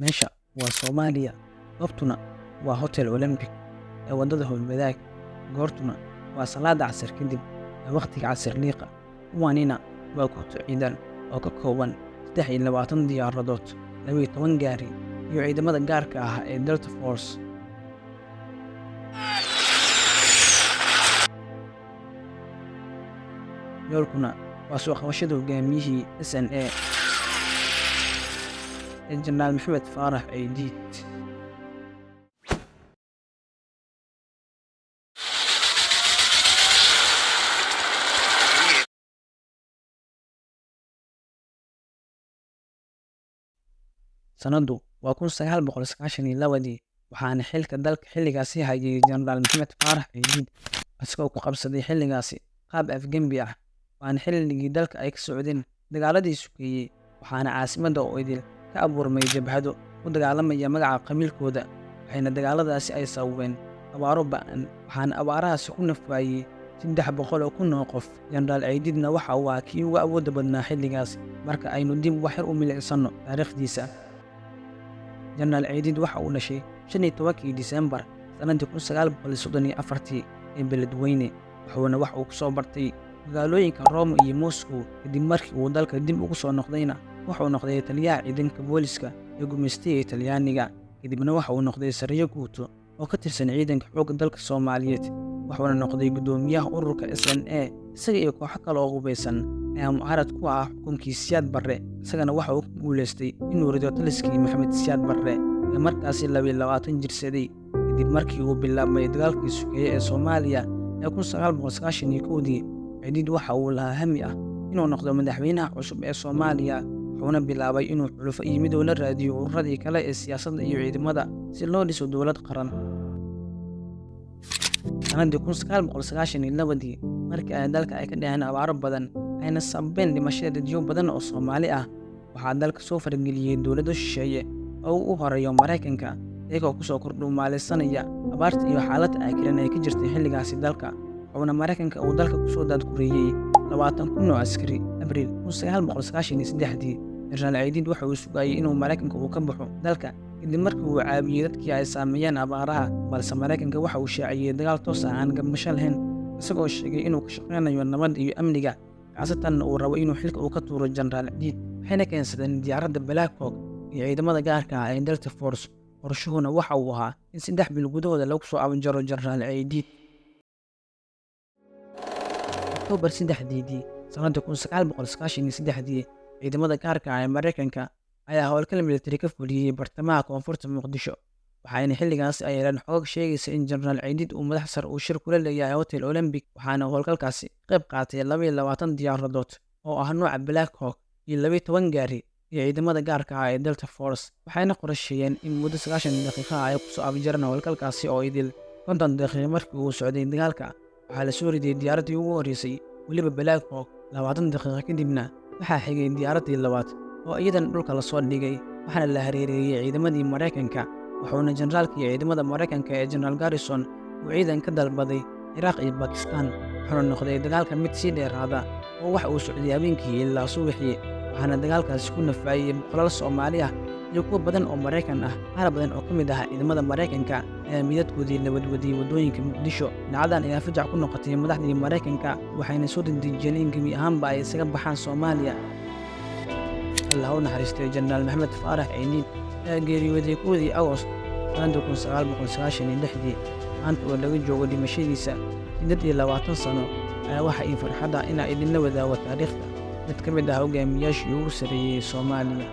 Meesha waa Soomaaliya, goobtuna waa Hotel Olympic ee wadada Howlwadaag, goortuna waa salaada casar kadib ee wakhtiga casir liiqa. Kuwanina waa kooxo ciidan oo ka kooban 23 diyaaradood, 12 gaari iyo ciidamada gaarka ah ee Delta Force. Yoolkuna waa soo qabashada hogaamiyihii SNA ee Jenaraal Maxamed Faarax Ciidiid. Sanadu waa 1992 waxaana xilka dalka xilligaasi hayay Jenaraal Maxamed Faarax Ciidiid isagoo ku qabsaday xilligaasi qaab afgembi ah. Waana xilligii dalka ay ka socdeen dagaaladii sukeeyey, waxaana caasimadda oo idil ka abuurmay jabhado u dagaalamaya magaca qabiilkooda, waxayna dagaaladaasi ay sababeen abaaro ba'an, waxaana abaarahaasi ku nafwaayey 300,000 oo qof. Jenaraal Ciidiidna waxa uu ahaa kii ugu awoodda badnaa xilligaas. Marka aynu dib wax yar u milicsano taariikhdiisa, Jenaraal Ciidiid waxa uu dhashay 15 Diseembar sanadii 1934 ee Beledweyne, wuxuuna wax uu ku soo bartay magaalooyinka Rome iyo Moscow. Kadib markii uu dalka dib ugu soo noqdayna wuxuu noqday taliyaha ciidanka booliska ee gumeystiga Talyaaniga. Kadibna waxa uu noqday sariye guuto oo ka tirsan ciidanka xoogga dalka Soomaaliyeed, wuxuuna noqday gudoomiyaha ururka SNA. Isaga iyo kooxo kale oo hubeysan ayaa mucaarad ku ah xukunkii Siyaad Barre, isagana waxa uu ku guuleystay inuu rido taliskii Maxamed Siyaad Barre ee markaasi 22 jirsaday. Kadib markii uu bilaabmay dagaalkii sukeeye ee Soomaaliya ee 1991, Ciidiid waxa uu lahaa hami ah inuu noqdo madaxweynaha cusub ee Soomaaliya, wuxuuna bilaabay inuu xulufo iyo midowga la raadiyo ururadii kale ee siyaasadda iyo ciidamada si loo dhiso dowlad qaran. Sanadii 1992 markii ay dalka ka dhaceen abaaro badan ayna sababeen dhimashada dadyo badan oo Soomaali ah, waxaa dalka soo farageliyey dowlado shisheeye oo u horeeyo Mareykanka, iyagoo ku soo kordhumaalaysanaya abaarta iyo xaaladda cakiran ee ka jirtay xilligaasi dalka. wuxuuna Mareykanka uu dalka ku soo daadgureeyey 20,000 oo askari. Abriil 1993, Jenaraal Ciidiid waxa uu sugayay inuu Mareykanka uu ka baxo dalka kadib markii uu caawiyey dadkii ay saameeyeen abaaraha, balse Mareykanka waxa uu shaaciyey dagaal toos ah aan gabasho lahayn, isagoo sheegay inuu ka shaqeynayo nabadda iyo amniga, khaasatan uu rabo inuu xilka uu ka tuuro Jenaraal Ciidiid. Waxayna keensadeen diyaaradda Black Hawk iyo ciidamada gaarka ah ee Delta Force. Qorshuhuna waxa uu ahaa in 3 bil gudahooda lagu soo afjaro Jenaraal Ciidiid. Oktoobar 3 sanadii 1993, ciidamada gaarka ah ee Mareykanka ayaa howlgal militari ka fuliyey bartamaha koonfurta Muqdisho, waxaana xilligaas ay heleen xog sheegaysa in Jenaraal Ciidiid uu madax sare uu shir kula leeyahay Hotel Olympic, waxaana howlgalkaasi qayb qaatay 22 diyaaradood oo ah nooca Black Hawk iyo 12 gaari iyo ciidamada gaarka ah ee Delta Force. waxayna qorsheeyeen in muddo 90 daqiiqo ay ku soo afjaraan howlgalkaasi oo idil 50 daqiiqo markii uu socday dagaalka. waxaa la soo riday diyaaraddii ugu horeysay, weliba Black Hawk. 20 daqiiqo kadibna waxaa xigay diyaaraddii labaad oo iyadana dhulka la soo dhigay, waxaana la hareereeyey ciidamadii Mareykanka. wuxuuna generaalka iyo ciidamada Mareykanka ee General Garrison uu ciidan ka dalbaday Ciraaq iyo Bakistan, wuxuuna noqday dagaalka mid sii dheeraada oo wax uu socday habeenkii ilaa subaxii, waxaana dagaalkaasi ku nafwaayey boqolaal Soomaali ah iyo kuwo badan oo Mareykan ah. qaar badan oo ka mid ah ciidamada Mareykanka ayaa midadkoodii la wadwadiyey waddooyinka Muqdisho. dhacdadan ayaa fajac ku noqotay madaxdii Mareykanka, waxayna soo dedejiyeen in gebi ahaanba ay isaga baxaan Soomaaliya. Allah u naxariistay Jenaraal Maxamed Faarax Ciidiid ayaa geeriyooday 1 Agost sanadii 1996. maanta oo laga joogo dhimashadiisa 20 sano ayaa waxa ay farxadda inaa idinla wadaago taariikhda mid ka mid ah hogaamiyaashii ugu sarreeyey Soomaaliya.